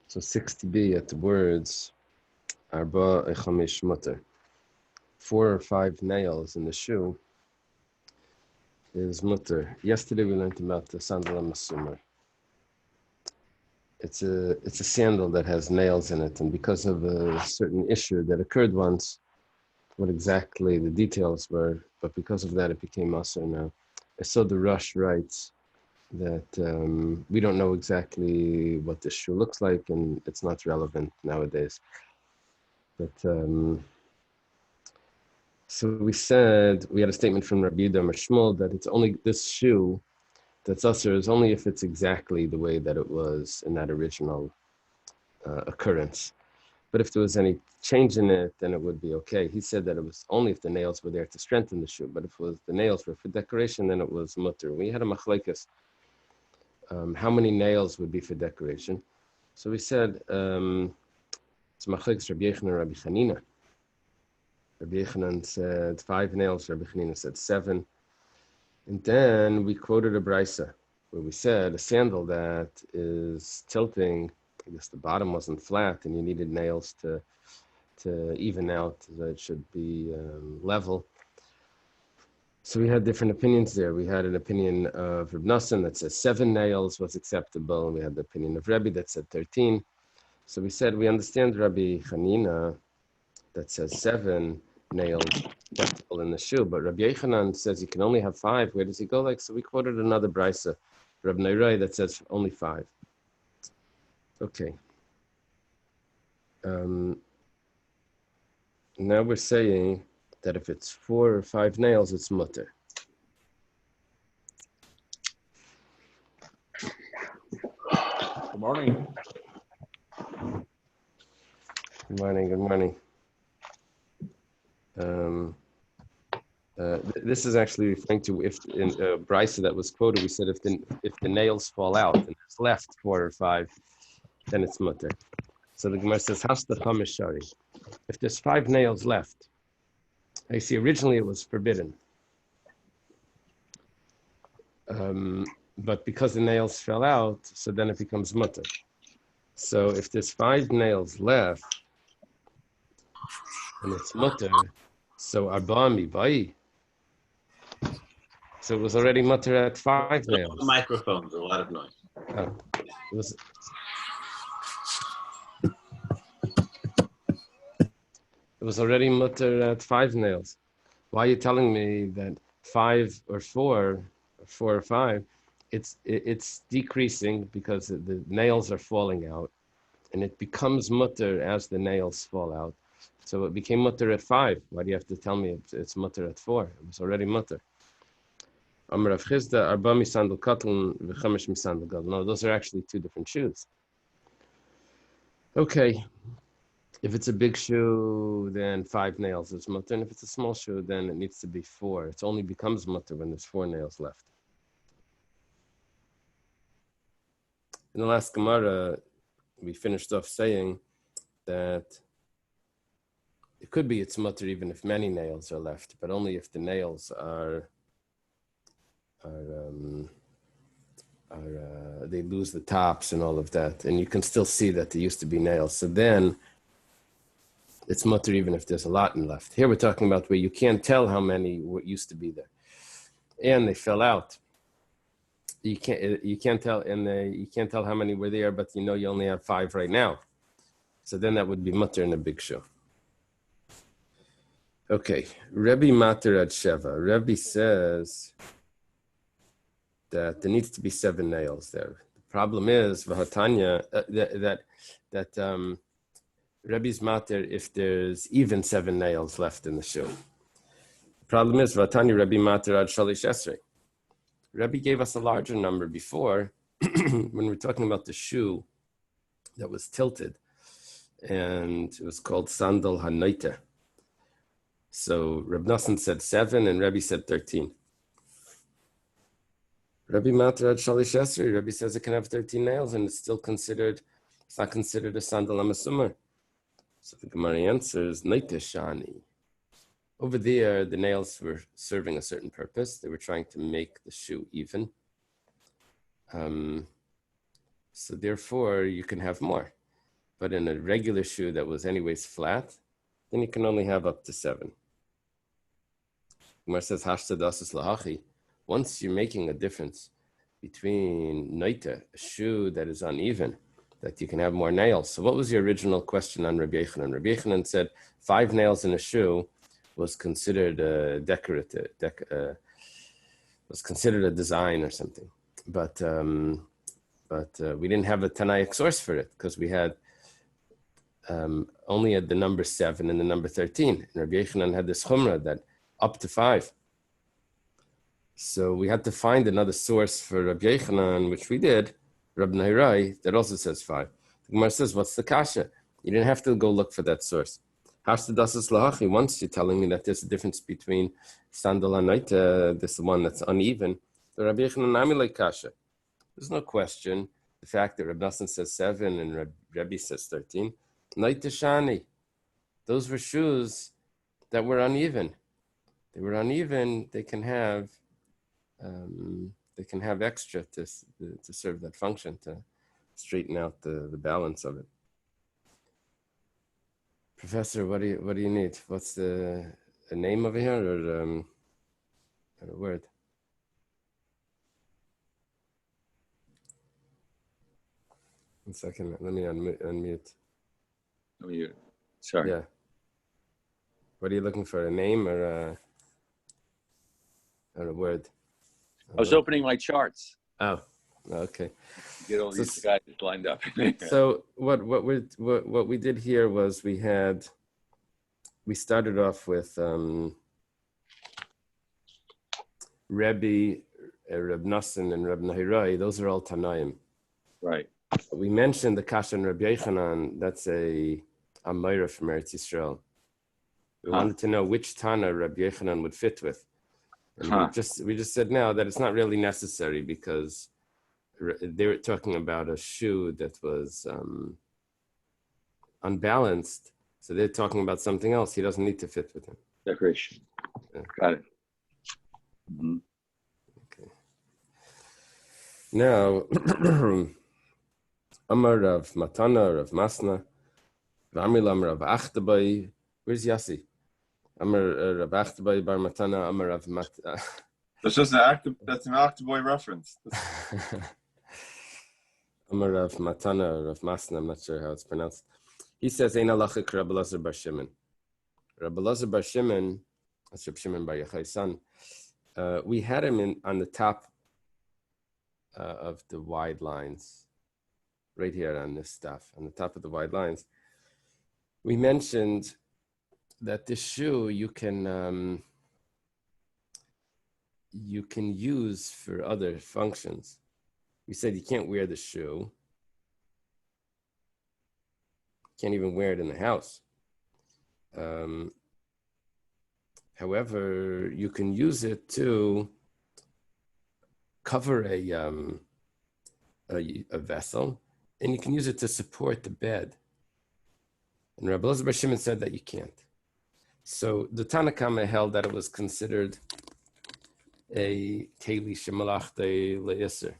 So 60b at the words, Arba Echamish Mutter. 4 or 5 nails in the shoe is mutter. Yesterday we learned about the sandal masumar. It's a sandal that has nails in it, and because of a certain issue that occurred once, what exactly the details were, but because of that it became masur now. I saw the Rush writes that we don't know exactly what this shoe looks like, and it's not relevant nowadays. But so we said, we had a statement from Rabbi Shmuel that it's only this shoe that's usher is only if it's exactly the way that it was in that original occurrence. But if there was any change in it, then it would be okay. He said that it was only if the nails were there to strengthen the shoe, but if it was the nails were for decoration, then it was mutter. We had a machlekes, how many nails would be for decoration. So we said, it's machlekes Rabbi Yochanan and Rabbi Chanina. Rabbi Yochanan said 5 nails, Rabbi Chanina said 7. And then we quoted a brisa where we said a sandal that is tilting, I guess the bottom wasn't flat and you needed nails to even out, that it should be level. So we had different opinions there. We had an opinion of Reb Nosson that says 7 nails was acceptable, and we had the opinion of Rabbi that said 13. So we said we understand Rabbi Chanina that says 7 nails acceptable in the shoe, but Rabbi Yochanan says you can only have 5. Where does he go? So we quoted another brisa, Rabbi Neirai, that says only 5. Okay. Now we're saying that if it's 4 or 5 nails, it's mutter. Good morning. Good morning. Good morning. This is actually referring to if in brisa that was quoted, we said if the nails fall out and there's left 4 or 5, then it's mutter. So the Gemara says hasta chamish shari. If there's 5 nails left, I see originally it was forbidden, but because the nails fell out, so then it becomes mutter. So if there's 5 nails left and it's mutter, so arba mibai. So it was already mutter at 5 nails. The microphone's a lot of noise. Oh, it was already mutter at 5 nails. Why are you telling me that 5 or 4 or 5, it's decreasing because the nails are falling out, and it becomes mutter as the nails fall out. So it became mutter at 5. Why do you have to tell me it's mutter at 4? It was already mutter. No, those are actually 2 different shoes. Okay. If it's a big shoe, then 5 nails is mutter, and if it's a small shoe, then it needs to be 4. It only becomes mutter when there's 4 nails left. In the last Gemara, we finished off saying that it could be it's mutter even if many nails are left, but only if the nails are they lose the tops and all of that, and you can still see that there used to be nails. So then it's mutter even if there's a lot left. Here we're talking about where you can't tell how many used to be there, and they fell out. You can't tell, and you can't tell how many were there, but you know you only have 5 right now. So then that would be mutter in a big shoe. Okay, Rebbe Mater ad Sheva. Rebbe says that there needs to be 7 nails there. The problem is Vahatanya that Rebbe's matter if there's even 7 nails left in the shoe. The problem is Vahatanya Rebbe Mater ad Shalish Esrei. Rebbe gave us a larger number before when we're talking about the shoe that was tilted, and it was called Sandal Hanoite. So Reb Nosson said 7 and Rebbe said 13. Rebbe Mater ad Shalish Esrei. Rebbe says it can have 13 nails and it's not considered a sandal amasumar. So the Gemara answers Noite Shani. Over there, the nails were serving a certain purpose. They were trying to make the shoe even. So therefore, you can have more. But in a regular shoe that was anyways flat, then you can only have up to 7. Gemara says, Hashtadasis lahachi. Once you're making a difference between noita, a shoe that is uneven, that you can have more nails. So what was the original question on Rabbi Yochanan? Rabbi Yochanan said 5 nails in a shoe was considered decorative, was considered a design or something. But we didn't have a Tanaic source for it because we had only at the number 7 and the number 13. And Rabbi Yochanan had this chumrah that up to 5. So we had to find another source for Rabbi Yochanan, which we did, Rabbi Nairai, that also says 5. The Gemara says, what's the kasha? You didn't have to go look for that source. Once you're telling me that there's a difference between sandal and noita, this one that's uneven, the Rabbi Yochanan Amilei kasha. There's no question. The fact that Rabbi Nassan says 7 and Rabbi says 13, noita shani. Those were shoes that were uneven. They were uneven. They can have extra to serve that function, to straighten out the balance of it. Professor, what do you need? What's a name over here or a word? One second, let me unmute. Unmute. Sorry. Yeah. What are you looking for? A name or a word? I was opening my charts. Oh, okay. Get all these guys lined up. So what we did here was we started off with Rabbi, Reb Nassan, and Reb Nahirai. Those are all Tanaim. Right. We mentioned the Kasha and Rabbi Yochanan. That's a Meira from Eretz Yisrael. We wanted to know which Tana Rabbi Yochanan would fit with. And we just said now that it's not really necessary because they were talking about a shoe that was unbalanced. So they're talking about something else. He doesn't need to fit with him. Decoration. Yeah. Got it. Mm-hmm. Okay. Now, Amar Rav Matana, Rav Masna, V'amilam Rav Achtabai. Where's Yassi? Amar Rav Achtabai Bar Matana, Amar Rav Matana. That's an Achtabai reference. Amar Rav Matana, Rav Masna, I'm not sure how it's pronounced. He says, Ein halachik Rabbi Elazar bar Shimon. Rabbi Elazar bar Shimon, that's Rabbi Shimon bar Yochai's son, we had him on the top of the wide lines, right here on this stuff, on the top of the wide lines. We mentioned that this shoe you can use for other functions. We said you can't wear the shoe. You can't even wear it in the house. However, you can use it to cover a vessel, and you can use it to support the bed. And Rabbi Elazar bar Shimon said that you can't. So the Tanna Kama held that it was considered a keli shemalachta le'isr,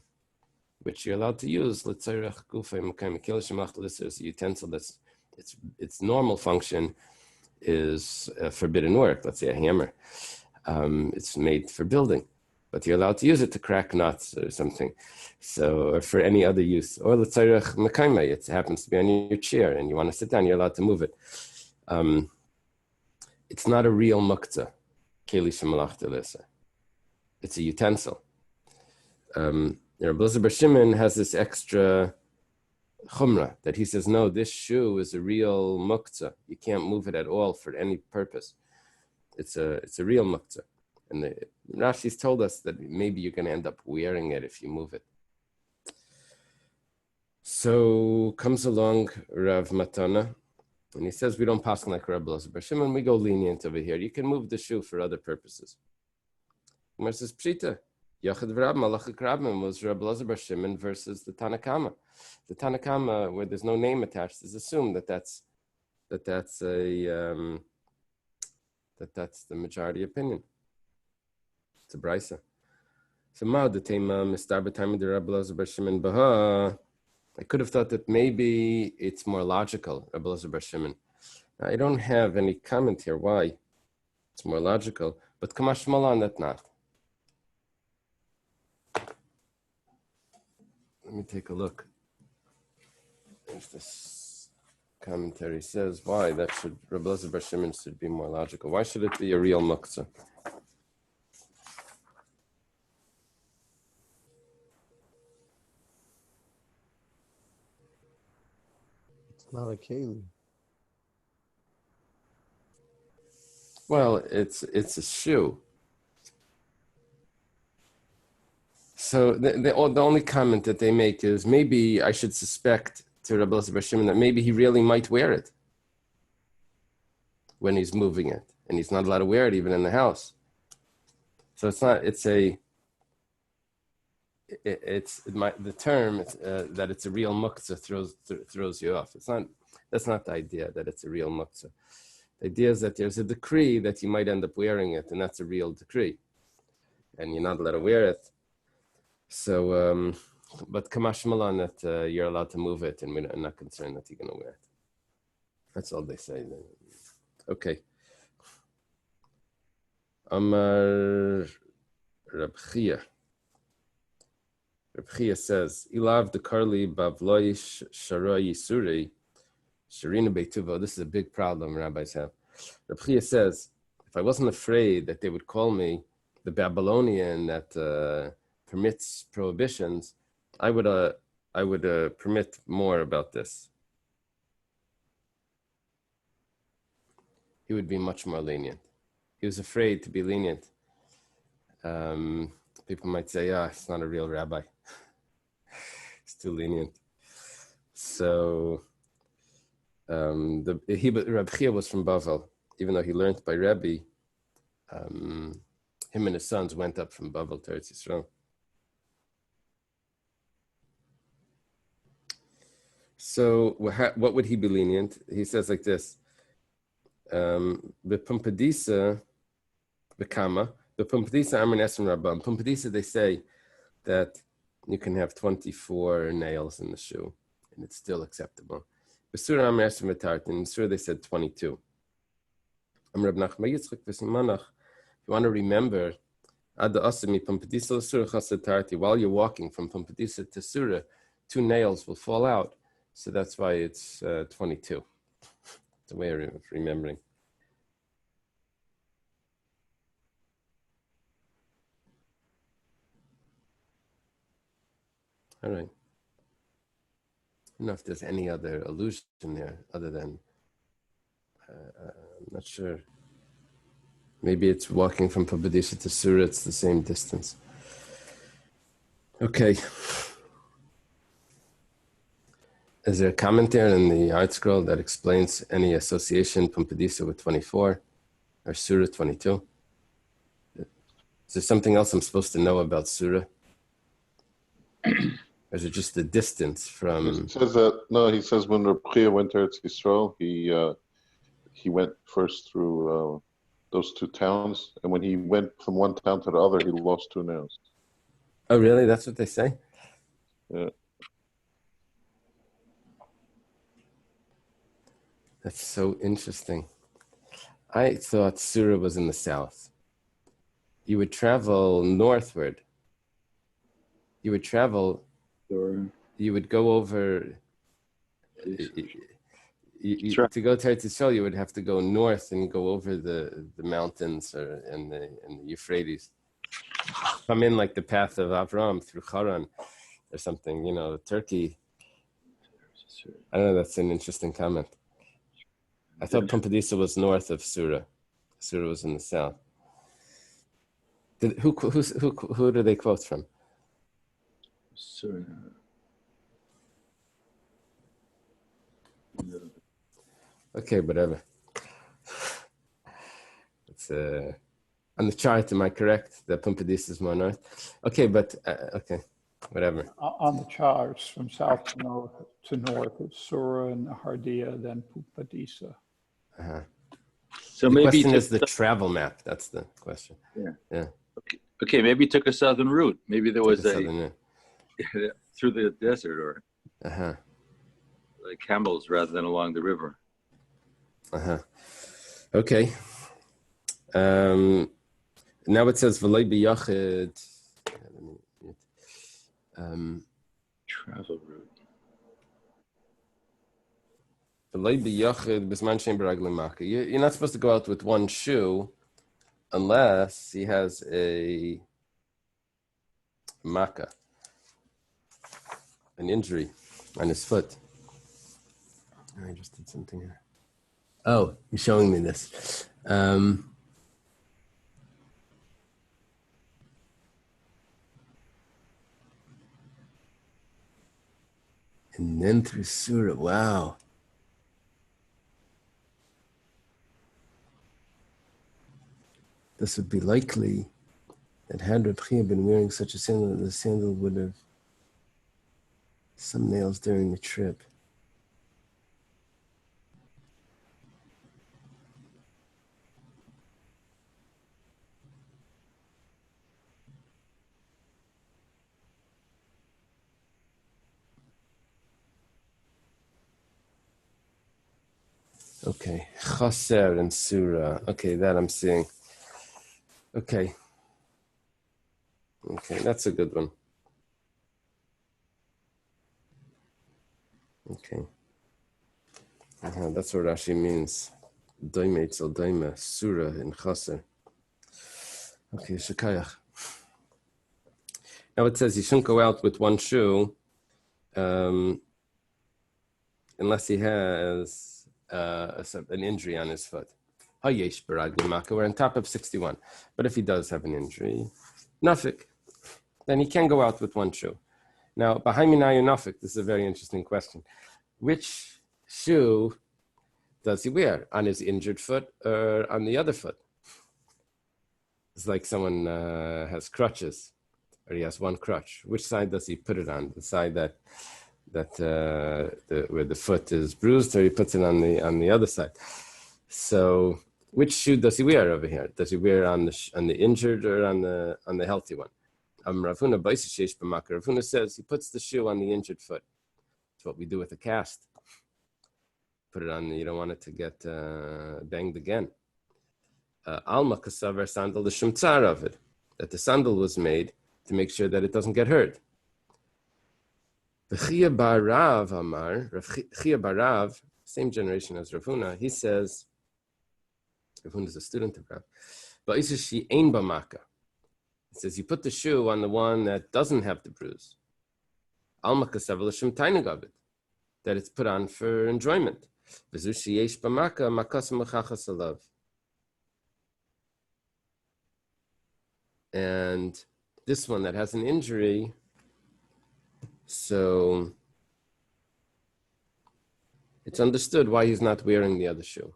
which you're allowed to use. L'tzarech gufay makayim keli shemalachta le'isr is a utensil that's its normal function is forbidden work. Let's say a hammer. It's made for building, but you're allowed to use it to crack nuts or something. So, or for any other use. Or l'tzarech makayim, it happens to be on your chair and you want to sit down, you're allowed to move it. It's not a real muktzah, keli shemalachta le'isr. It's a utensil. Rabbi Elazar bar Shimon has this extra chumrah that he says, no, this shoe is a real muktzah. You can't move it at all for any purpose. It's a real muktzah. And Rashi's told us that maybe you're going to end up wearing it if you move it. So comes along Rav Matana, and he says, we don't pass like Rabbi Elazar bar Shimon, we go lenient over here. You can move the shoe for other purposes. Gemara says, Pshita, Yachad V'Rab, Malachik Rabim was Rabbi Elazar bar Shimon versus the Tanna Kama. The Tanna Kama, where there's no name attached, is assumed that's the majority opinion. It's a brisa. So Ma'od the Tema Mistar B'Taimid Rabbi Elazar bar Shimon Baha. I could have thought that maybe it's more logical, Rabbi Elazar bar Shimon. I don't have any comment here why it's more logical, but Kamash Malan, that not. Let me take a look. If this commentary says why that should Rabbi Elazar bar Shimon should be more logical. Why should it be a real muktzah? It's not like Eily. Well, it's a shoe. So the only comment that they make is maybe I should suspect to Rabbi Elazar bar Shimon that maybe he really might wear it when he's moving it, and he's not allowed to wear it even in the house. So it's not. It's a. The term that it's a real muktzah throws you off. It's not. That's not the idea that it's a real muktzah. The idea is that there's a decree that you might end up wearing it, and that's a real decree, and you're not allowed to wear it. So, but Kamash Malan that you're allowed to move it, and we're not concerned that you're going to wear it. That's all they say. Okay. Amar Rabbi Chia says, Ilav the Karli Bavloi Sharai Suri Sharina Beituvo. This is a big problem rabbis have. Rabbi Chia says, if I wasn't afraid that they would call me the Babylonian that permits prohibitions, I would permit more about this. He would be much more lenient. He was afraid to be lenient. People might say, it's not a real rabbi. It's too lenient. So, Rabbi Chia was from Bavel. Even though he learned by Rabbi, him and his sons went up from Bavel to Eretz Yisrael. So, what would he be lenient? He says like this: "B'pumpadisa, b'kama, b'pumpadisa amar nesim rabam." Pumpadisa, they say that you can have 24 nails in the shoe, and it's still acceptable. B'sura amar nesim v'tartin. In Surah, they said 22. Amar Rab Nachman Yitzchak v'simanach. If you want to remember, ad asami pumpadisa l'surah chasatarti. While you're walking from pumpadisa to surah, 2 nails will fall out. So that's why it's 22. It's a way of remembering. All right. I don't know if there's any other allusion there other than, I'm not sure. Maybe it's walking from Pabadisha to Surah, it's the same distance. Okay. Is there a comment there in the art scroll that explains any association Pumpadisa with 24 or Surah 22? Is there something else I'm supposed to know about Surah? Or is it just the distance from? It says that he says when Rabbi Chia went to Eretz Yisrael, he went first through those 2 towns, and when he went from one town to the other, he lost 2 nails. Oh, really? That's what they say? Yeah. That's so interesting. I thought Surah was in the south. You would travel northward. You would travel. You would go over. To go to Eretz Yisrael, you would have to go north and go over the mountains and the Euphrates. Come in like the path of Avram through Haran or something. Turkey. I don't know. That's an interesting comment. I thought Pumpadisa was north of Surah. Surah was in the south. Who do they quote from? Surah. Okay, whatever. It's on the chart. Am I correct? That Pumpadisa is more north. Okay, but okay, whatever. On the charts from south to north, it's Surah and Hardia, then Pumpadisa. Uh-huh. So the maybe question is the travel map. That's the question. Yeah. Okay. Maybe he took a southern route. Maybe there was southern route. through the desert, or Uh-huh. Like camels rather than along the river. Uh-huh. Okay. Now it says v'loi b'yachid. Travel route. V'loi b'yachid b'zman she'en b'raglim maka. You're not supposed to go out with one shoe unless he has a maka, an injury on his foot. I just did something here. Oh, you're showing me this. And then through Surah, wow. This would be likely that had Rabbi been wearing such a sandal, the sandal would have some nails during the trip. Okay, Chaser and Surah. Okay, that I'm seeing. Okay, that's a good one. Okay, that's what Rashi means. Doime etzel doime, Surah and Chaser. Okay, Shekayach. Now it says he shouldn't go out with one shoe unless he has an injury on his foot. Hayesh baragli maka. We're on top of 61. But if he does have an injury, nafik, then he can go out with one shoe. Now, b'haiminayu nafik, this is a very interesting question. Which shoe does he wear? On his injured foot or on the other foot? It's like someone has crutches, or he has one crutch. Which side does he put it on? The side that where the foot is bruised, or he puts it on the other side? So, which shoe does he wear over here? Does he wear on the injured or on the healthy one? Rav Huna says he puts the shoe on the injured foot. It's what we do with a cast. Put it on. You don't want it to get banged again. Alma kasaver sandal the shumtzar of it, that the sandal was made to make sure that it doesn't get hurt. Chia Barav Amar, Chia Barav, same generation as Rav Huna, he says, Rav Huna is a student of Rav, but he says she ain bamaka. He says you put the shoe on the one that doesn't have the bruise. Alma kasaver l'shem tainug of it, that it's put on for enjoyment. V'zu sheyesh bamaka makas mechachas alav. And this one that has an injury, so it's understood why he's not wearing the other shoe.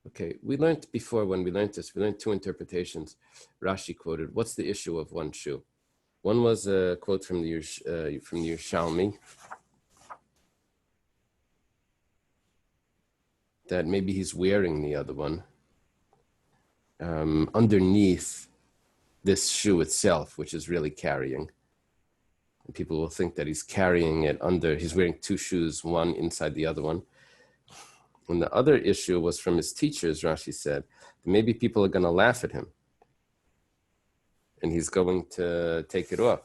Okay, we learned before when we learned this, we learned two interpretations. Rashi quoted, what's the issue of one shoe? One was a quote from the Yerushalmi, that maybe he's wearing the other one underneath this shoe itself, which is really carrying. And people will think that he's carrying it under, he's wearing two shoes, one inside the other one. And the other issue was from his teachers, Rashi said, maybe people are going to laugh at him. And he's going to take it off.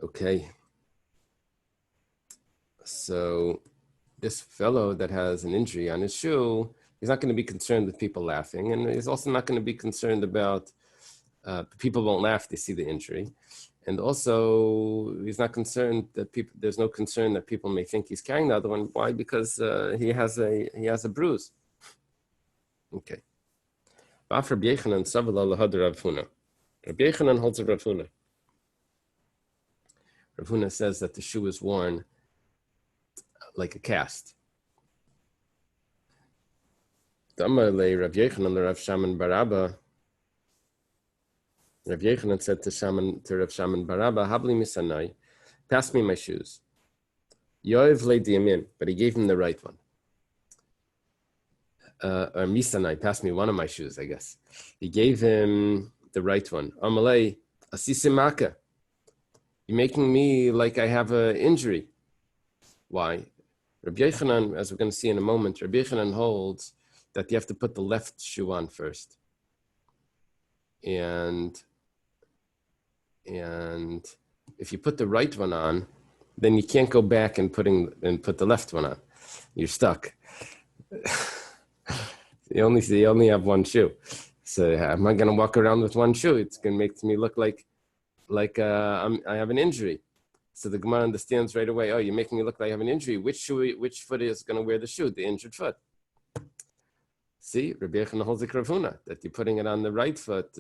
Okay. So this fellow that has an injury on his shoe, he's not going to be concerned with people laughing. And he's also not going to be concerned about, people won't laugh, they see the injury. And also, he's not concerned that there's no concern that people may think he's carrying the other one. Why? Because he has a bruise. Okay. Rabbi Yochanan holds a Rav Huna. Rav Huna says that the shoe is worn like a cast. Damarle Rav Yochanan Rav Shaman Baraba. Rav Yochanan said to Rav Shaman Baraba, Habli misanai, pass me my shoes. Yoev le diyamin, but he gave him the right one. Or misanai, pass me one of my shoes, I guess. He gave him the right one. Amalei Asisimaka. You're making me like I have an injury. Why? Rabbi Yochanan, as we're going to see in a moment, Rabbi Yochanan holds that you have to put the left shoe on first. And if you put the right one on, then you can't go back and put the left one on. You're stuck. You only have one shoe. So am I going to walk around with one shoe? It's going to make me look like I have an injury. So the Gemara understands right away. Oh, you're making me look like I have an injury. Which foot is going to wear the shoe? The injured foot. See, Rabbi Yochanan holds a kravuna that you're putting it on the right foot,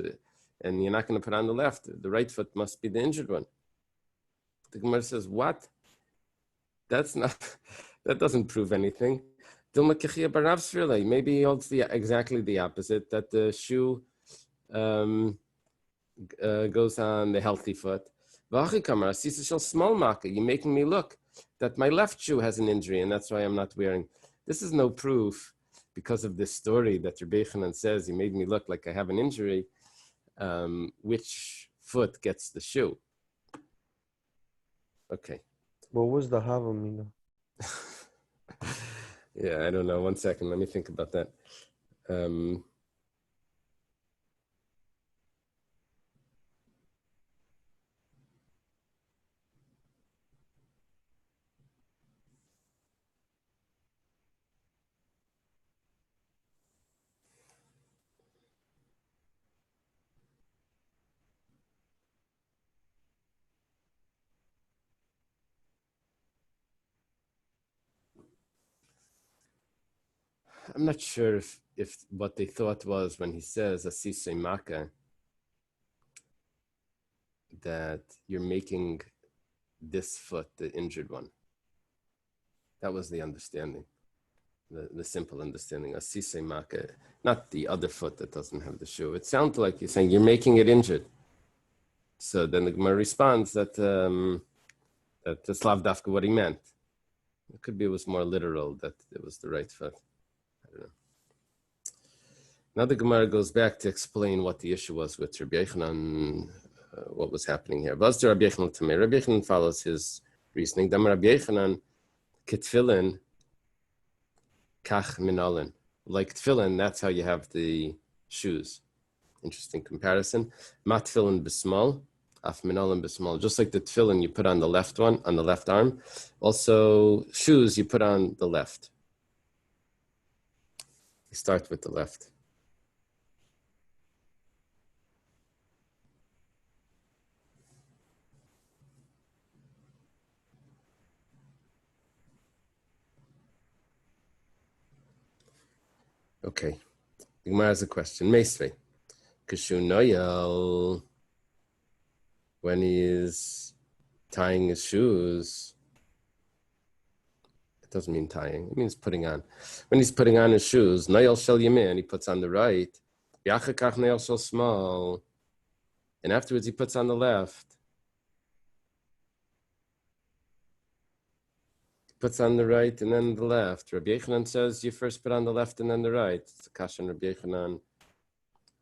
and you're not going to put it on the left. The right foot must be the injured one. The Gemara says, "What? That doesn't prove anything." Maybe he holds exactly the opposite, that the shoe goes on the healthy foot. You're making me look that my left shoe has an injury, and that's why I'm not wearing. This is no proof because of this story that Rabbi Yochanan says, he made me look like I have an injury. Which foot gets the shoe? Okay. What was the Havamina? Yeah, I don't know. 1 second. Let me think about that. I'm not sure if what they thought was when he says asise maka, that you're making this foot the injured one. That was the understanding, the simple understanding. Asise maka, not the other foot that doesn't have the shoe. It sounds like you're saying you're making it injured. So then the Gemara responds that that's lav dafka what he meant. It could be it was more literal, that it was the right foot. I don't know. Now the Gemara goes back to explain what the issue was with Rabbi Yochanan, what was happening here. Rabbi Yochanan follows his reasoning. Dam Rabbi Yochanan, ketfilin, kach minalin. Like tefillin, that's how you have the shoes. Interesting comparison. Mat tefillin b'smal, af minalin b'smal. Just like the tefillin you put on the left one, on the left arm. Also, shoes you put on the left. You start with the left. Okay. The Gemara has a question. Meisvei. Kashu noyel, when he's tying his shoes, it doesn't mean tying, it means putting on. When he's putting on his shoes, noyel shel yamin, he puts on the right. Yachakach noyel shel smal, and afterwards he puts on the left. Puts on the right and then the left. Rabbi Yochanan says you first put on the left and then the right. It's a kashan Rabbi Yochanan.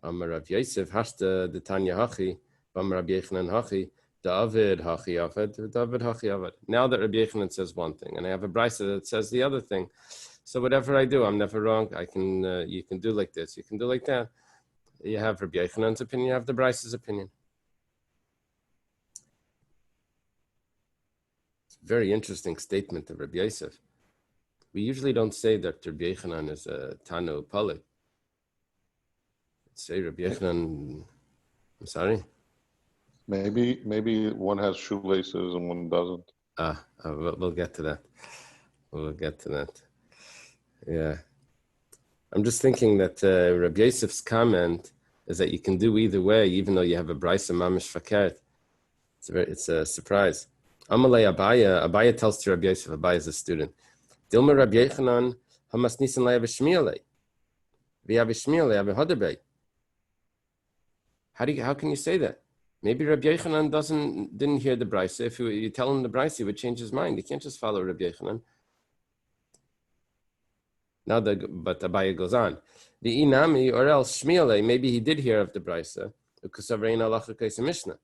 Amar Rav Yosef hashta the Tanya hachi. Amar Rabbi Yochanan hachi. David hachi aved. David hachi aved. Now that Rabbi Yochanan says one thing, and I have a brisa that says the other thing. So whatever I do, I'm never wrong. I can. You can do like this. You can do like that. You have Rabbi Yochanan's opinion. You have the brisa's opinion. Very interesting statement of Rabbi Yosef. We usually don't say that Rabbi Yochanan is a Tanu Pali. Say Rabbi Yochanan, I'm sorry? Maybe one has shoelaces and one doesn't. We'll get to that. We'll get to that. Yeah. I'm just thinking that Rabbi Yosef's comment is that you can do either way, even though you have a brisa mamish fakert. It's a surprise. Amalei Abaya tells to Rabbi Yosef, Abaya is a student. Dilma Rabbi Yochanan hamas nisan lei avishmielei, v'avishmielei avihodabei. How can you say that? Maybe Rabbi Yochanan didn't hear the brisa. If you tell him the brisa, he would change his mind. He can't just follow Rabbi Yochanan. But Abaya goes on. The inami or else shmielei. Maybe he did hear of the brisa because of rein halacha kaisa mishnah.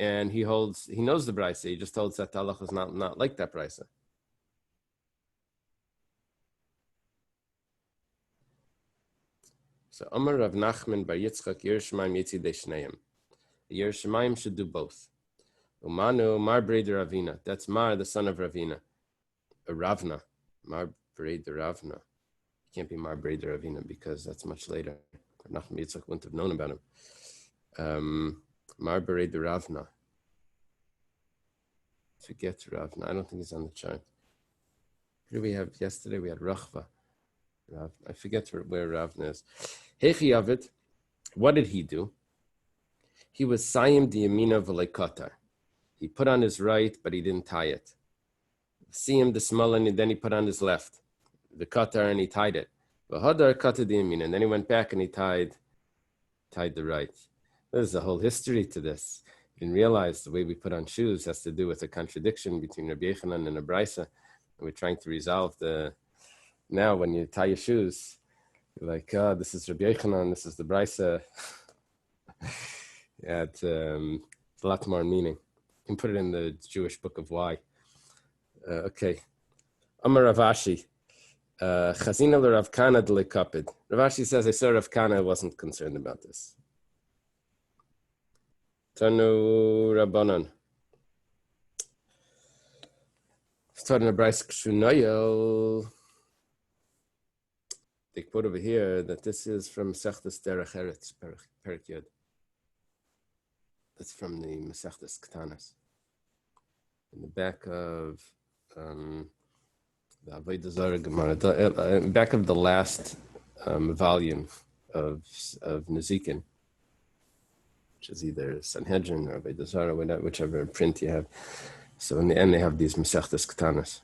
and he knows the brisa. He just holds that the halacha is not like that brisa. So Amar Rav Nachman bar Yitzchak Yerushalayim Yitzidei Shneim. Yerushalayim should do both. Umanu Mar Breder Ravina. That's Mar, the son of Ravina. Ravna. Mar Breder Ravna. Can't be Mar Breder Ravina because that's much later. Rav Nachman Yitzchak wouldn't have known about him. Mar Breder Ravna. Forget Ravna. I don't think he's on the chart. Who do we have yesterday? We had Rachva. I forget where Ravna is. Hechi Yavid, what did he do? He was Sayim Diyamina V'Leikatar. He put on his right, but he didn't tie it. Siyim the small, and then he put on his left. The Qatar, and he tied it. V'Hadar Kata Diyamina, and then he went back and he tied the right. There's a whole history to this. You didn't realize the way we put on shoes has to do with a contradiction between Rabbi Yechanan and a brisa. And we're trying to resolve now when you tie your shoes, you're like, this is Rabbi Yechanan, this is the brisa. Yeah, it's a lot more meaning. You can put it in the Jewish book of why. Okay. Amar Rav Ashi. Chazina l'Rav Kana d'lekapid. Rav Ashi says, I saw Rav Kana, wasn't concerned about this. Tanu Rabbanan. Starting a brisa Kshunoyel. They quote over here that this is from Masechtas Derech Eretz, Perek Yud. That's from the Masechtas Ketanas. In the back of the Avodah Zarah Gemara, back of the last volume of Nezikin, which is either Sanhedrin or Avodah Zarah, whichever print you have. So in the end, they have these Masechtas Ketanas.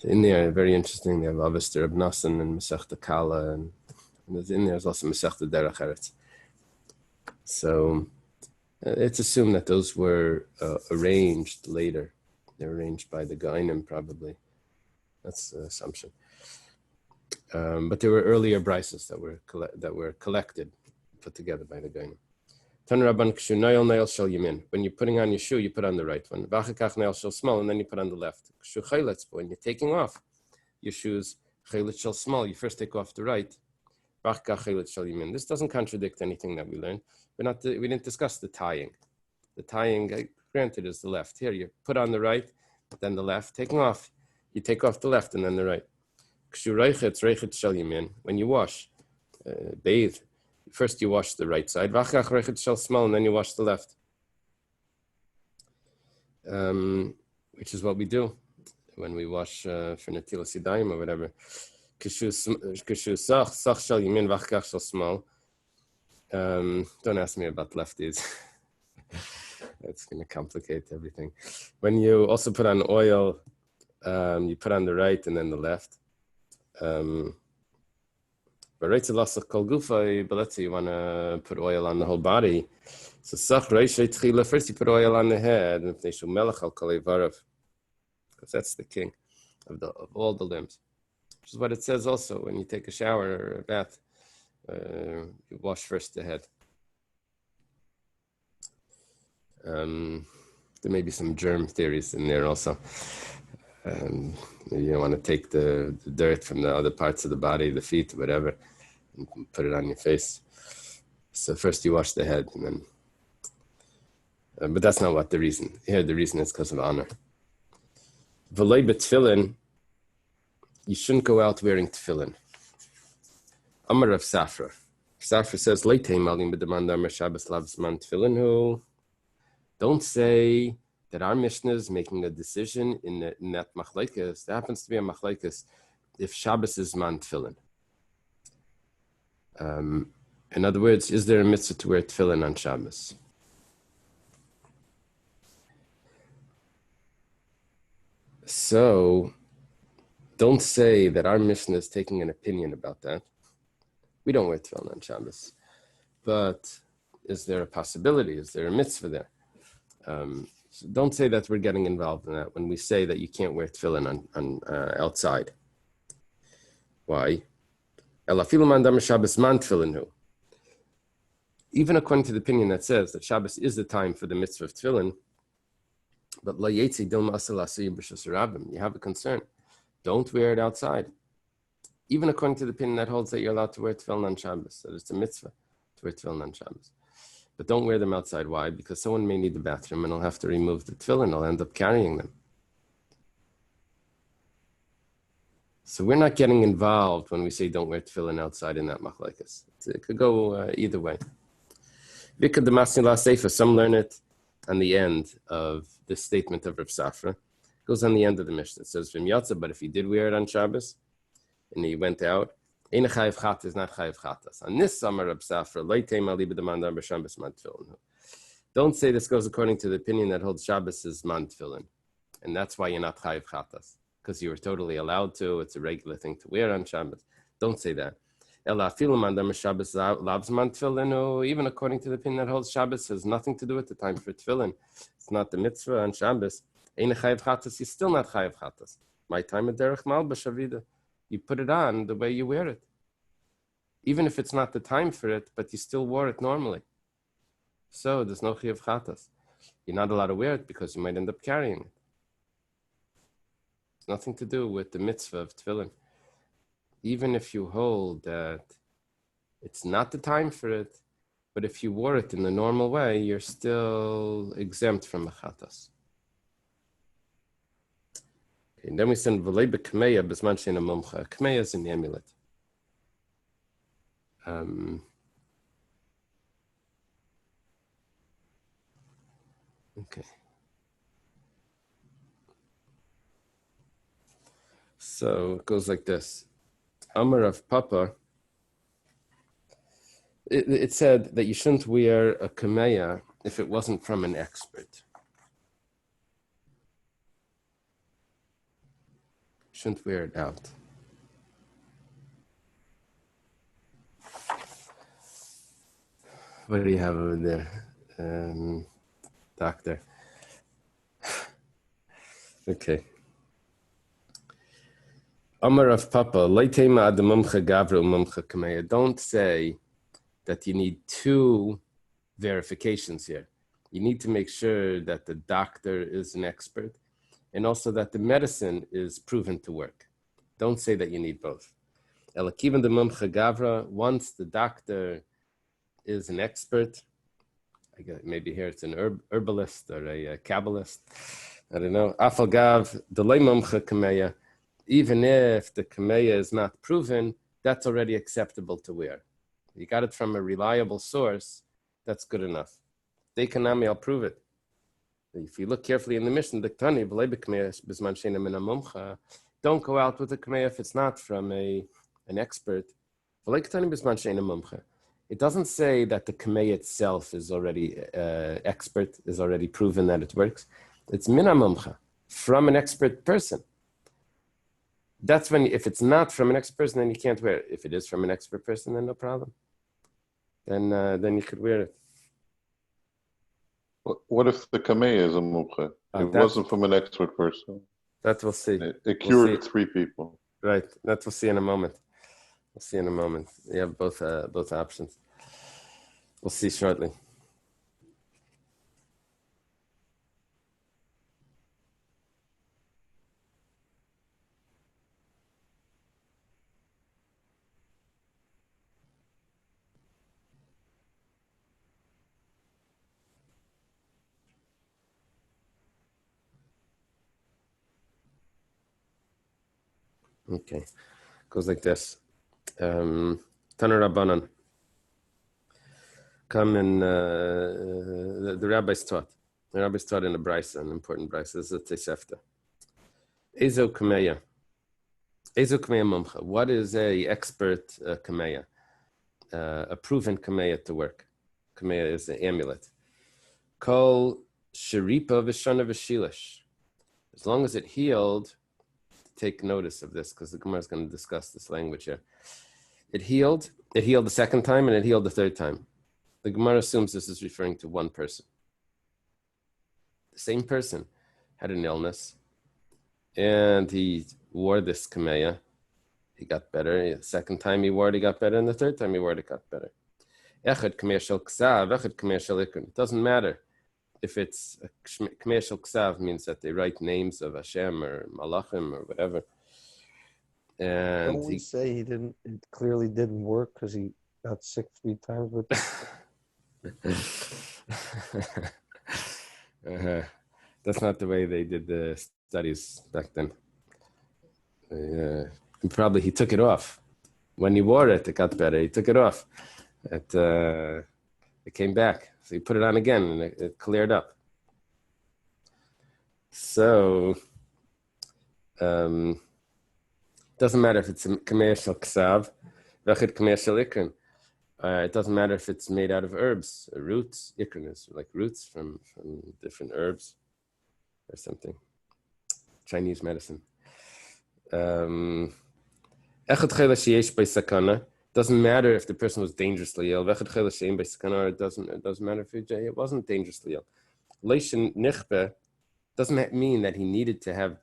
In there, very interesting, they have Avester Reb Nassan and Masechta Kala, and in there is also Masechta Derech Eretz. So it's assumed that those were arranged later. They're arranged by the Gainim, probably. That's the assumption. But there were earlier brises that were collected, put together by the Gainim. When you're putting on your shoe, you put on the right one. And then you put on the left. When you're taking off your shoes, you first take off the right. This doesn't contradict anything that we learned. We didn't discuss the tying. The tying, granted, is the left. Here, you put on the right, then the left. Taking off, you take off the left and then the right. When you wash, bathe, first you wash the right side, and then you wash the left. Which is what we do when we wash for Netilas Yadayim or whatever. Don't ask me about lefties. That's going to complicate everything. When you also put on oil, you put on the right and then the left. But let's say you want to put oil on the whole body. So first you put oil on the head, because that's the king of all the limbs. Which is what it says also when you take a shower or a bath. You wash first the head. There may be some germ theories in there also. You don't want to take the dirt from the other parts of the body, the feet, whatever, and put it on your face. So first you wash the head, and then. But that's not what the reason. Here the reason is because of honor. V'loi b'tfilin, you shouldn't go out wearing tefillin. Amar of Safra. Safra says, don't say that our Mishnah is making a decision in that machlekes. There happens to be a machlekes if Shabbos is man tefillin. In other words, is there a mitzvah to wear tefillin on Shabbos? So, don't say that our Mishnah is taking an opinion about that. We don't wear tefillin on Shabbos. But is there a possibility? Is there a mitzvah there? So don't say that we're getting involved in that when we say that you can't wear tefillin on outside. Why? Even according to the opinion that says that Shabbos is the time for the mitzvah of tefillin, but lo yetzi dilma asel asiyah b'shas rabim, you have a concern. Don't wear it outside. Even according to the opinion that holds that you're allowed to wear tefillin on Shabbos, that it's a mitzvah to wear tefillin on Shabbos. But don't wear them outside. Why? Because someone may need the bathroom and he'll have to remove the tefillin. He'll end up carrying them. So we're not getting involved when we say don't wear tefillin outside in that machlekes. It could go either way. Vikad the Masnila Sefer, some learn it on the end of this statement of Rav Safra. It goes on the end of the Mishnah. It says, Vim Yatza, but if he did wear it on Shabbos and he went out, Ein chayiv chat is not chayiv chatas. On this summer, Rav Safra, Leitei Mali b'demandar b'Shabbos man tefillin. Don't say this goes according to the opinion that holds Shabbos is man tefillin. And that's why you're not chayiv chatas. Because you were totally allowed to. It's a regular thing to wear on Shabbos. Don't say that. Even according to the opinion that holds Shabbos has nothing to do with the time for tefillin. It's not the mitzvah on Shabbos. You're still not chayiv chatas. My time at derech malbash avida. You put it on the way you wear it. Even if it's not the time for it, but you still wore it normally. So there's no chayiv chatas. You're not allowed to wear it because you might end up carrying it. It's nothing to do with the mitzvah of tefillin. Even if you hold that it's not the time for it, but if you wore it in the normal way, you're still exempt from a chatas. Okay, and then we send v'lei b'kmeya b'zman she'ena mumcha. Kmeya is in the amulet. Okay. So it goes like this. Amar of Papa, it said that you shouldn't wear a kameya if it wasn't from an expert. You shouldn't wear it out. What do you have over there, doctor? Okay. Amar of Papa, don't say that you need two verifications here. You need to make sure that the doctor is an expert and also that the medicine is proven to work. Don't say that you need both. Once the doctor is an expert, I guess maybe here it's an herbalist or a Kabbalist, I don't know. Afalgav, delay mumcha kameya. Even if the kameya is not proven, that's already acceptable to wear. You got it from a reliable source, that's good enough. Dekanami, I'll prove it. If you look carefully in the Mishnah, don't go out with a kameya if it's not from an expert. It doesn't say that the kameya itself is already expert, is already proven that it works. It's minamumcha, from an expert person. That's when, if it's not from an expert person, then you can't wear it. If it is from an expert person, then no problem. Then you could wear it. What if the kameya is a mumcha? It wasn't from an expert person. That we'll see. It cured 3 people. Right. That we'll see in a moment. We'll see in a moment. You have both options. We'll see shortly. Okay, goes like this. Taner Rabbanan. Come and the rabbis taught. The rabbis taught in a brisa, an important brisa. This is a Tosefta. Ezo kameya. Ezo kameya mumcha. What is a expert kameya? A proven kameya to work. Kameya is an amulet. Kol sheripa v'shana v'shilish. As long as it healed. Take notice of this because the Gemara is going to discuss this language here. It healed the second time and it healed the third time. The Gemara assumes this is referring to one person. The same person had an illness and he wore this kameya. He got better. The second time he wore it, he got better. And the third time he wore it, it got better. Echad K'mei Shel Ksav, Echad K'mei Shel Ikun. It doesn't matter if it's K'mei Shel Ksav means that they write names of Hashem or Malachim or whatever. And Don't we say he didn't? It clearly didn't work because he got sick 3 times with it. That's not the way they did the studies back then. Probably he took it off. When he wore it, it got better. He took it off. It came back. So he put it on again and it cleared up. So, doesn't matter if it's K'mei Shel Ksav, V'echad K'mei Shel Ikun. It doesn't matter if it's made out of herbs, roots. Ikun is like roots from different herbs or something. Chinese medicine. Echad Chayla Sheyesh Bei Sakana. Doesn't matter if the person was dangerously ill. V'echad Chayla Sheyesh Bei Sakana. It doesn't matter if it wasn't dangerously ill. Leishin Nichbe doesn't mean that he needed to have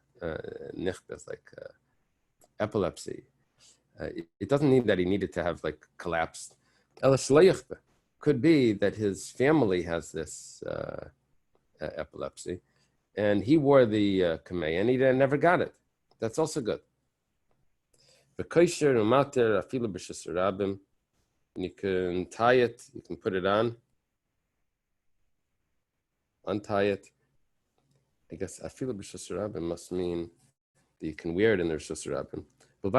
nichbes like epilepsy. It doesn't mean that he needed to have like collapsed. Could be that his family has this epilepsy, and he wore the kamei and he never got it. That's also good. You can tie it. You can put it on. Untie it. I guess afilu b'shus rabim must mean that you can wear it in the Rishus Rabbim. As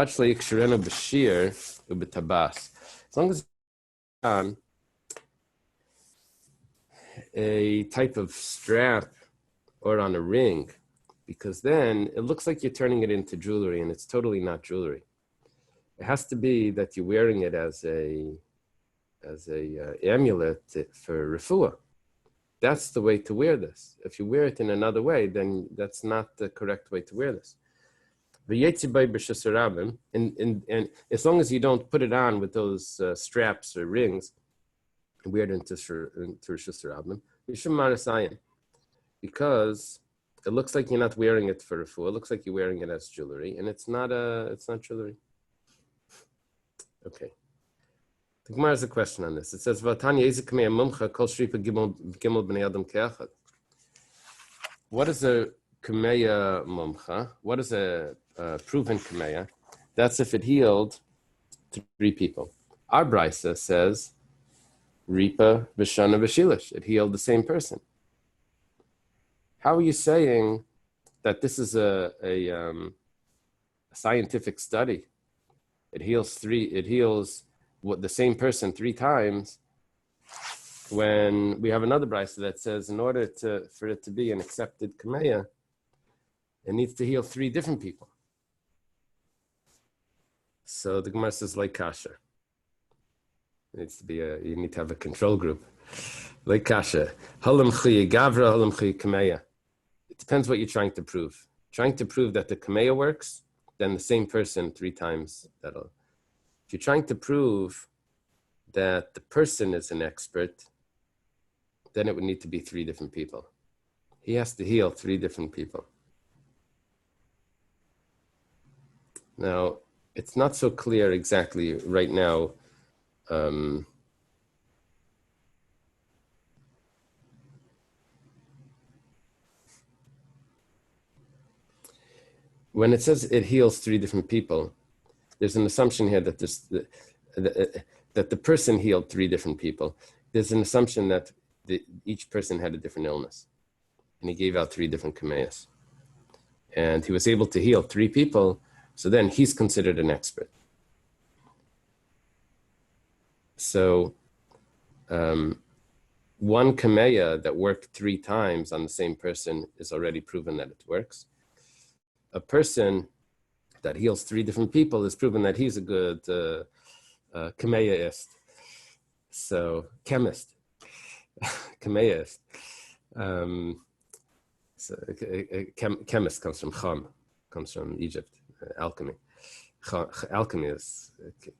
long as it's on a type of strap or on a ring, because then it looks like you're turning it into jewelry, and it's totally not jewelry. It has to be that you're wearing it as a amulet for refuah. That's the way to wear this. If you wear it in another way, then that's not the correct way to wear this. And as long as you don't put it on with those straps or rings, wear it into Rishus Rabbim, you should marasayin, because it looks like you're not wearing it for refuah. It looks like you're wearing it as jewelry, and it's not jewelry. Okay. The Gemara has a question on this. It says, "Vatanya izikmei mumcha kol shripa gimel bnei adam keachad." What is a kameya mumcha? What is a proven kameya? That's if it healed 3 people. Our brisa says, "Ripa v'shana v'shilish." It healed the same person. How are you saying that this is a scientific study? It heals the same person 3 times, when we have another brisa that says in order for it to be an accepted kameya, it needs to heal 3 different people. So the Gemara says like kasha. It needs to be you need to have a control group. Like kasha. Halam chi gavra, halam chi kameya. It depends what you're trying to prove. Trying to prove that the kameya works, then the same person 3 times that'll. If you're trying to prove that the person is an expert, then it would need to be 3 different people. He has to heal 3 different people. Now, it's not so clear exactly right now. When it says it heals 3 different people, there's an assumption here that that the person healed 3 different people. There's an assumption that each person had a different illness, and he gave out 3 different kameyas, and he was able to heal 3 people. So then he's considered an expert. So one kameya that worked 3 times on the same person is already proven that it works. A person that heals 3 different people is proven that he's a good kameyaist. So chemist, kameyaist. Chemist comes from Cham, comes from Egypt. Alchemy. Alchemy is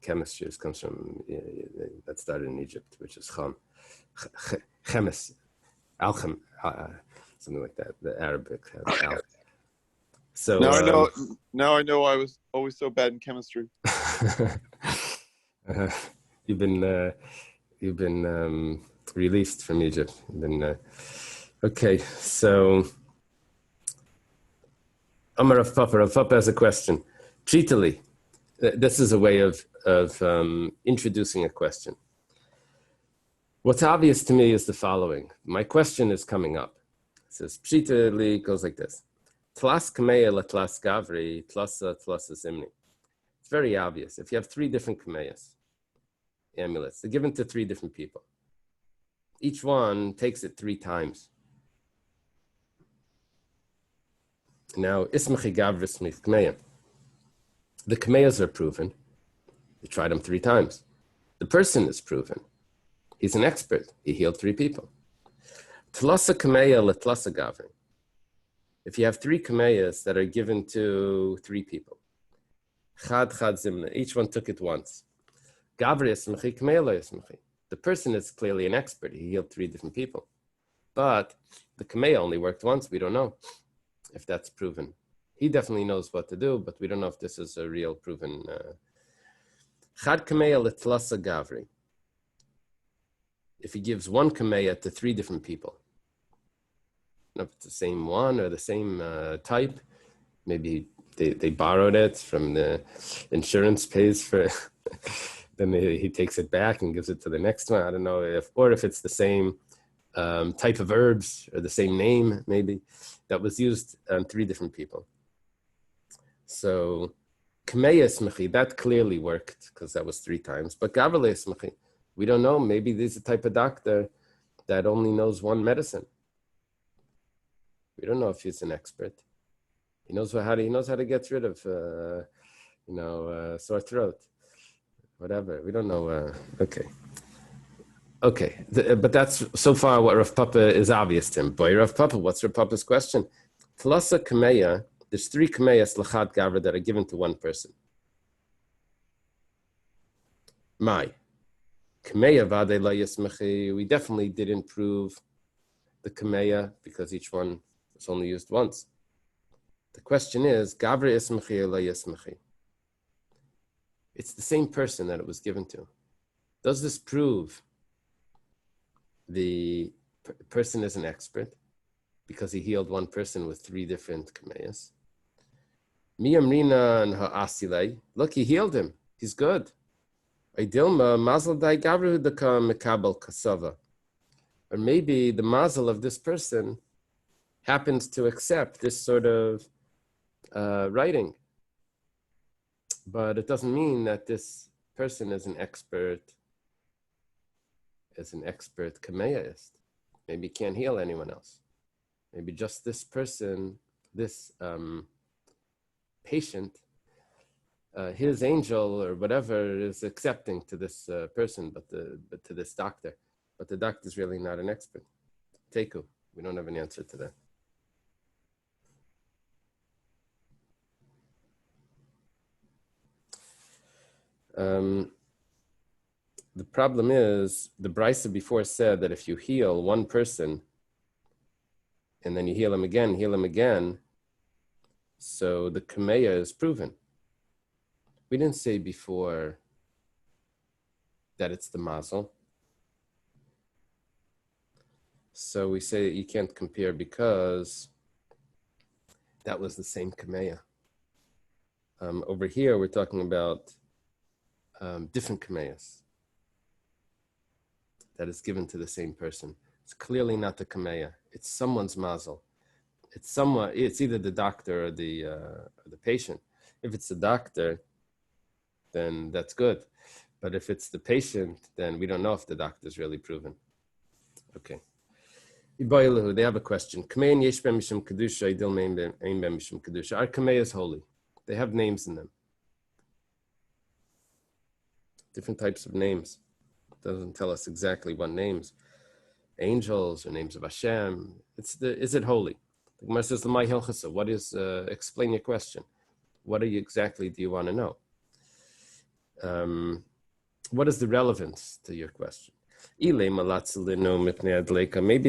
chemistry. Comes from that started in Egypt, which is Cham. Chemist, alchem, something like that. The Arabic. So now I know. Now I know I was always so bad in chemistry. You've been you've been released from Egypt. Okay, so Amar Rav Papa has a question. Cheatily, this is a way of introducing a question. What's obvious to me is the following. My question is coming up. It says, Cheatily goes like this. Tlas kameya la tlas gavri, tlasa zimni. It's very obvious. If you have three different kameyas, amulets, they're given to three different people. Each one takes it 3 times. Now, ismachi gavri smich kameya. The kameyas are proven. You tried them 3 times. The person is proven. He's an expert. He healed 3 people. Tlasa kameya la tlasa gavri. If you have 3 kameyas that are given to 3 people, chad zimna, each one took it once. Gavri esmachi kameya la esmachi. The person is clearly an expert. He healed 3 different people. But the kameya only worked once. We don't know if that's proven. He definitely knows what to do, but we don't know if this is a real proven. Chad kameya la tlasa gavri. If he gives 1 kameya to 3 different people, if it's the same one or the same type, maybe they borrowed it from the insurance pays for, then he takes it back and gives it to the next one. I don't know if it's the same type of herbs or the same name, maybe, that was used on 3 different people. So, Kameya Smachi, that clearly worked because that was 3 times. But Gavale Smachi, we don't know. Maybe there's a type of doctor that only knows 1 medicine. We don't know if he's an expert. He knows how to get rid of, sore throat, whatever. We don't know. Okay. But that's so far what Rav Papa is obvious to him. Boy, Rav Papa, what's Rav Papa's question? Tlasa kameya. There's 3 kameyas lachad gavra that are given to 1 person. My kameya vade la yismachi. We definitely didn't prove the kameya because each one was only used once. The question is, gavra yismachi la yismachi. It's the same person that it was given to. Does this prove the person is an expert because he healed 1 person with 3 different kameyas? Miyamrina and ha'asilei. Look, he healed him. He's good. Idilma mazel dai gavru daka mekabel kasava. Or maybe the mazel of this person happens to accept this sort of writing. But it doesn't mean that this person is an expert kameyaist. Maybe he can't heal anyone else. Maybe just this person, this patient, his angel or whatever is accepting to this person, but to this doctor. But the doctor is really not an expert. Teku, we don't have an answer to that. The problem is, the Brisa before said that if you heal 1 person and then you heal him again, so the kameya is proven. We didn't say before that it's the mazel. So we say you can't compare because that was the same kameya. Over here, we're talking about different kameyas that is given to the same person. It's clearly not the kameya. It's someone's mazel. It's either the doctor or the patient. If it's the doctor, then that's good. But if it's the patient, then we don't know if the doctor is really proven. Okay. They have a question. Our kameya is holy. They have names in them. Different types of names. It doesn't tell us exactly what names. Angels or names of Hashem. Is it holy? The Gemara says, what is, explain your question. What exactly do you want to know? What is the relevance to your question? Maybe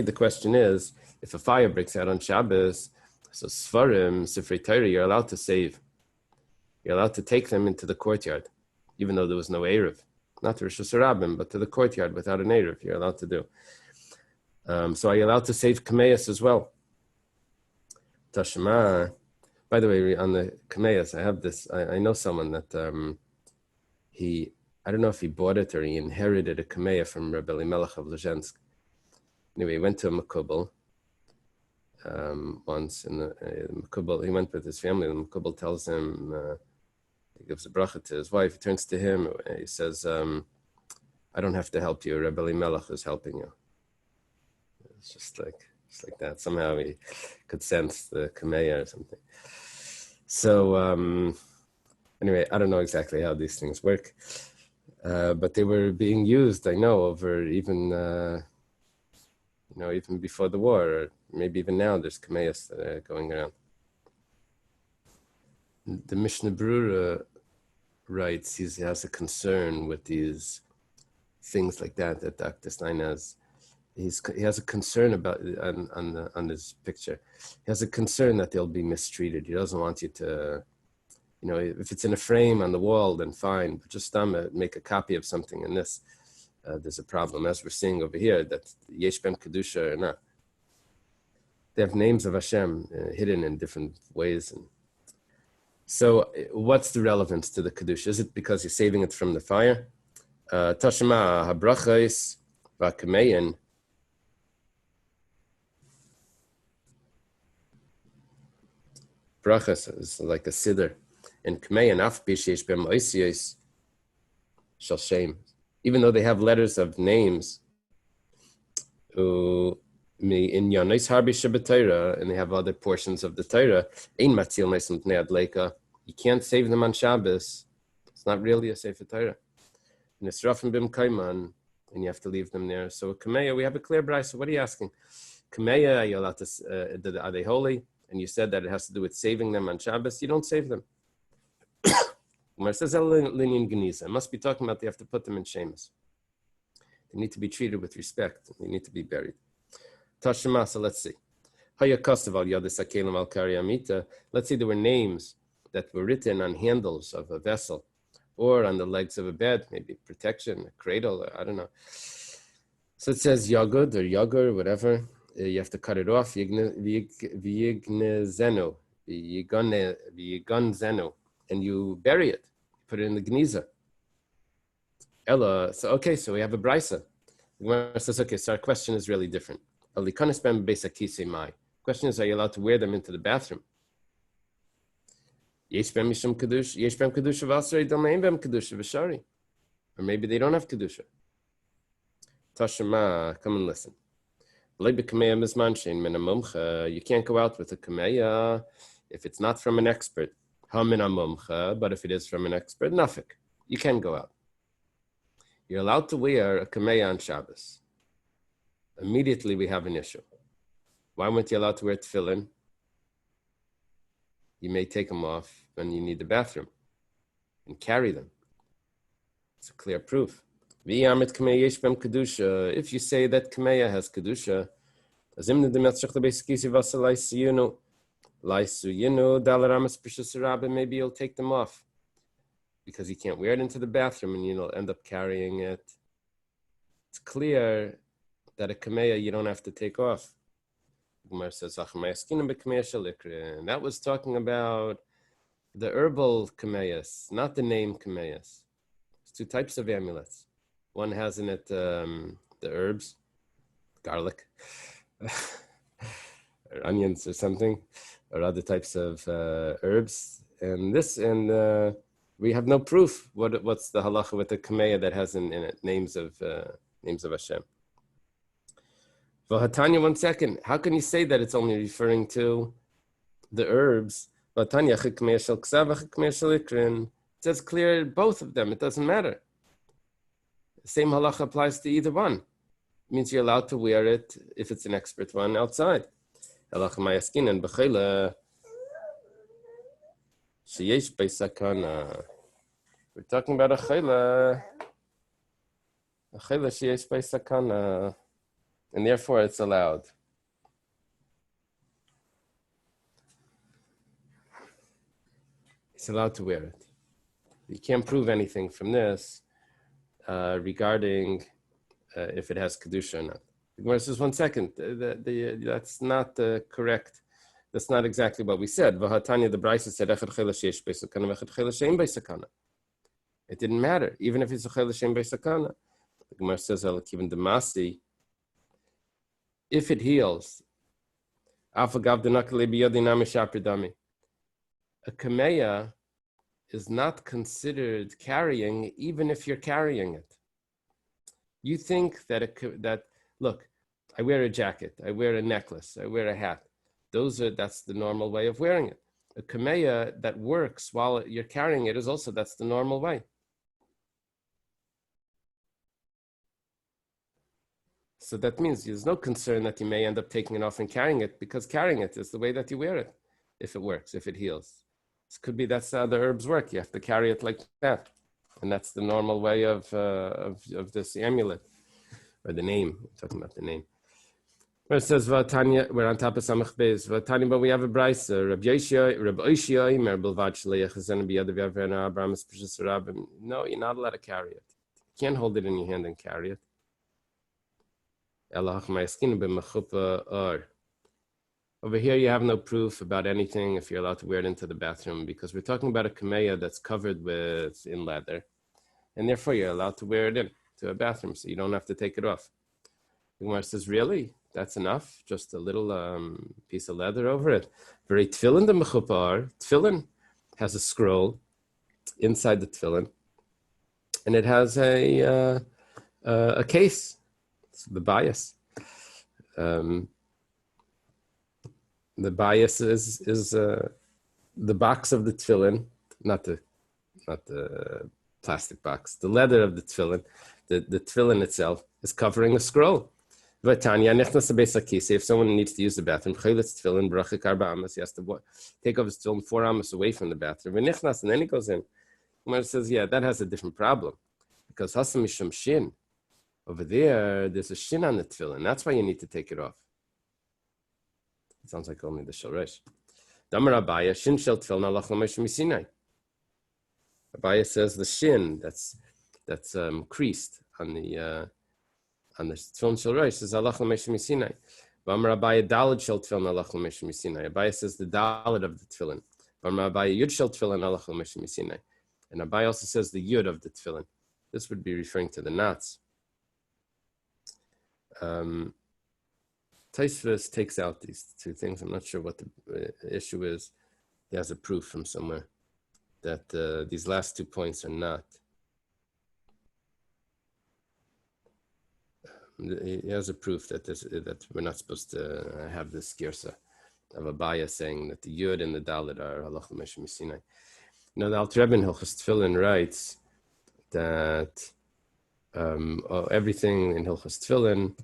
the question is, if a fire breaks out on Shabbos, so Sfarim, Sifrei Torah, you're allowed to save. You're allowed to take them into the courtyard, even though there was no Erev. not to Rosh Hashanah, but to the courtyard without an Eruv. You're allowed to do. So are you allowed to save Kameas as well? Tashma. By the way, on the Kameas, I have this. I know someone that I don't know if he bought it or he inherited a Kameya from Rabbi Eily of Lezhensk. Anyway, he went to a Makubal once in the Makubal. He went with his family. The Makubal tells him, he gives a bracha to his wife. He turns to him. He says, I don't have to help you. Rabbi Eily is helping you. It's just like that. Somehow he could sense the Kameya or something. So anyway, I don't know exactly how these things work. But they were being used, I know, over even, even before the war, or maybe even now, there's kameyas that are going around. The Mishnah Brura writes he has a concern with these things like that Dr. Stein has. He has a concern about on this picture. He has a concern that they'll be mistreated. He doesn't want you to. If it's in a frame on the wall, then fine. But just make a copy of something in this. There's a problem, as we're seeing over here, that Yesh Ben Kedusha or not. They have names of Hashem hidden in different ways. And so what's the relevance to the Kedusha? Is it because you're saving it from the fire? Tashma habrachais v'akameyin. Brachas is like a siddur. And Kmei and Afbish Yesh Bem Oisiyos shall shame. Even though they have letters of names, in Yonis Harbi Shabbat and they have other portions of the Torah, Ein Matzil Mesim Pnei Adleika, you can't save them on Shabbos. It's not really a Sefer Torah. And it's Rafim Bim Kaiman, and you have to leave them there. So Kmei, we have a clear brayso. So what are you asking? Kmei, are you allowed to? Are they holy? And you said that it has to do with saving them on Shabbos. You don't save them. It says it must be talking about they have to put them in shemus. They need to be treated with respect. They need to be buried. Tashema, so let's see. Let's say there were names that were written on handles of a vessel or on the legs of a bed, maybe protection, a cradle, I don't know. So it says yagud or yagur, whatever. You have to cut it off. And you bury it. Put it in the gniza. Ella, so we have a brisa. The Gemara says, so our question is really different. Question is, are you allowed to wear them into the bathroom? Or maybe they don't have kedusha. Tashema, come and listen. You can't go out with a kameya if it's not from an expert. But if it is from an expert, nafik, you can go out. You're allowed to wear a kameya on Shabbos. Immediately we have an issue. Why weren't you allowed to wear tefillin? You may take them off when you need the bathroom and carry them. It's a clear proof. If you say that kameya has kedusha, maybe you'll take them off because you can't wear it into the bathroom and you'll end up carrying it. It's clear that a kameya you don't have to take off. Gemara says, and that was talking about the herbal kameyas, not the name kameyas. There's two types of amulets. One has in it the herbs, garlic, or onions or something, or other types of herbs. And we have no proof. What's the halacha with the kameya that has in it names of Hashem? Vahatanya, 1 second. How can you say that it's only referring to the herbs? Vahatanya, it says clear both of them. It doesn't matter. The same halacha applies to either one. It means you're allowed to wear it if it's an expert one outside. Halacha mayaskin and b'chela sheyesh beisakana. We're talking about a chela sheyesh beisakana. And therefore, it's allowed. It's allowed to wear it. You can't prove anything from this regarding if it has kedusha or not. The Gemara says, 1 second, that's not correct. That's not exactly what we said. V'hatanya, the Brisa said, echad chelas sheyesh be'sakana, echad chelas she'ein be'sakana. It didn't matter, even if it's a chelas she'ein be'sakana. The Gemara says, even the masi, if it heals, a kameya is not considered carrying, even if you're carrying it. You think that look, I wear a jacket, I wear a necklace, I wear a hat. That's the normal way of wearing it. A kameya that works while you're carrying it that's the normal way. So that means there's no concern that you may end up taking it off and carrying it, because carrying it is the way that you wear it, if it works, if it heals. This could be that's how the herbs work. You have to carry it like that. And that's the normal way of this amulet, or the name. We're talking about the name. Where it says, Vatanya, we're on top of Samach Beis. Vatanya, but we have a brisa. No, you're not allowed to carry it. You can't hold it in your hand and carry it. Over here, you have no proof about anything if you're allowed to wear it into the bathroom, because we're talking about a kameya that's covered in leather, and therefore you're allowed to wear it into a bathroom, so you don't have to take it off. The Gemara says, really? That's enough? Just a little piece of leather over it? Very tefillin the mechupar. Tefillin has a scroll inside the tefillin, and it has a case. It's the bias. The bias is the box of the tefillin, not the plastic box. The leather of the tefillin, the tefillin itself is covering a scroll. If someone needs to use the bathroom, he has to take off his tefillin 4 amos away from the bathroom, and then he goes in. Gemara says, yeah, that has a different problem, because hasam misham shin. Over there's a shin on the tefillin. That's why you need to take it off. It sounds like only the Shalosh. Damar Abaya, shin shel tefillin alach l'moshe misinai. Abaya says the shin that's creased on the tefillin Shalosh is alach l'moshe misinai. Damar Abaya daled shel tefillin alach l'moshe misinai. Abaya says the daled of the tefillin. Damar Abaya yud shel tefillin alach l'moshe misinai. And Abaya also says the yud of the tefillin. This would be referring to the knots. Taisvus takes out these 2 things. I'm not sure what the issue is. He has a proof from somewhere that these last 2 points are not. He has a proof that we're not supposed to have this girsa of a bias saying that the yud and the dalet are halach l'moshe misinai. Now the Alter Rebbe in Hilchos Tefillin writes that everything in Hilchos Tefillin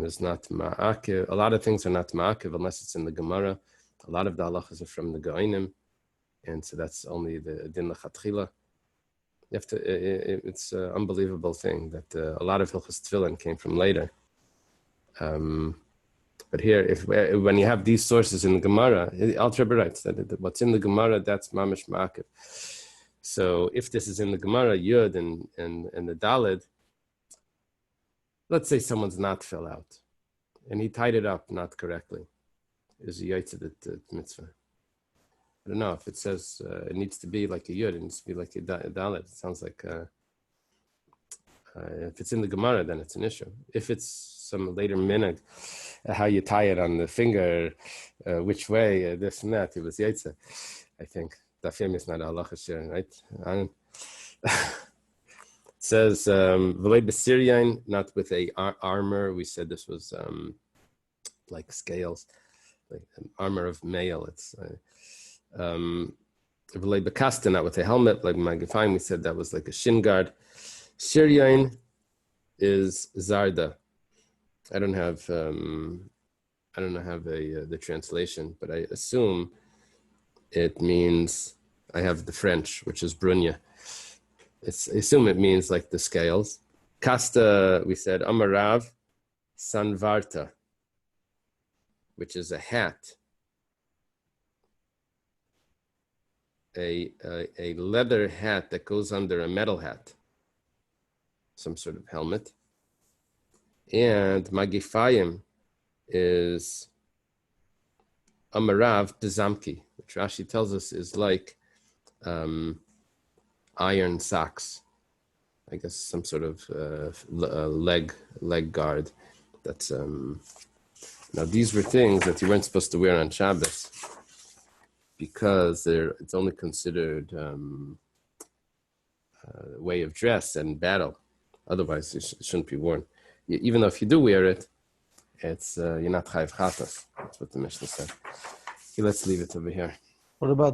is not ma'akiv. A lot of things are not ma'akiv unless it's in the Gemara. A lot of the halachas are from the Goinim, and so that's only the din l'chatchila. You have to. It's an unbelievable thing that a lot of Hilchos Tefillin came from later. But here, when you have these sources in the Gemara, Alter Rebbe writes that what's in the Gemara, that's mamish ma'akiv. So if this is in the Gemara, Yud and the Daled, let's say someone's not fell out, and he tied it up not correctly. Is a yaitz mitzvah? I don't know if it says it needs to be like a Yud, it needs to be like a Daled. It sounds like if it's in the Gemara, then it's an issue. If it's some later minhag, how you tie it on the finger, which way, this and that, it was yaitz, I think. Dafim is not a halacha shir, right? It says, "V'lei b'siryain," not with a armor. We said this was like scales, like an armor of mail. It's v'lei b'kasta, not with a helmet, like magafine. We said that was like a shin guard. Siryain is zarda. I don't have the translation, but I assume it means, I have the French, which is brunya. I assume it means like the scales. Kasta, we said, Amarav Sanvarta, which is a hat. A leather hat that goes under a metal hat. some sort of helmet. And magifayim is amarav bezamki, which Rashi tells us is like iron socks. I guess some sort of leg guard. That's now these were things that you weren't supposed to wear on Shabbos because it's only considered a way of dress and battle. Otherwise, it shouldn't be worn. Even though if you do wear it, it's you're not chayiv chatas. That's what the Mishnah said. Okay, let's leave it over here. What about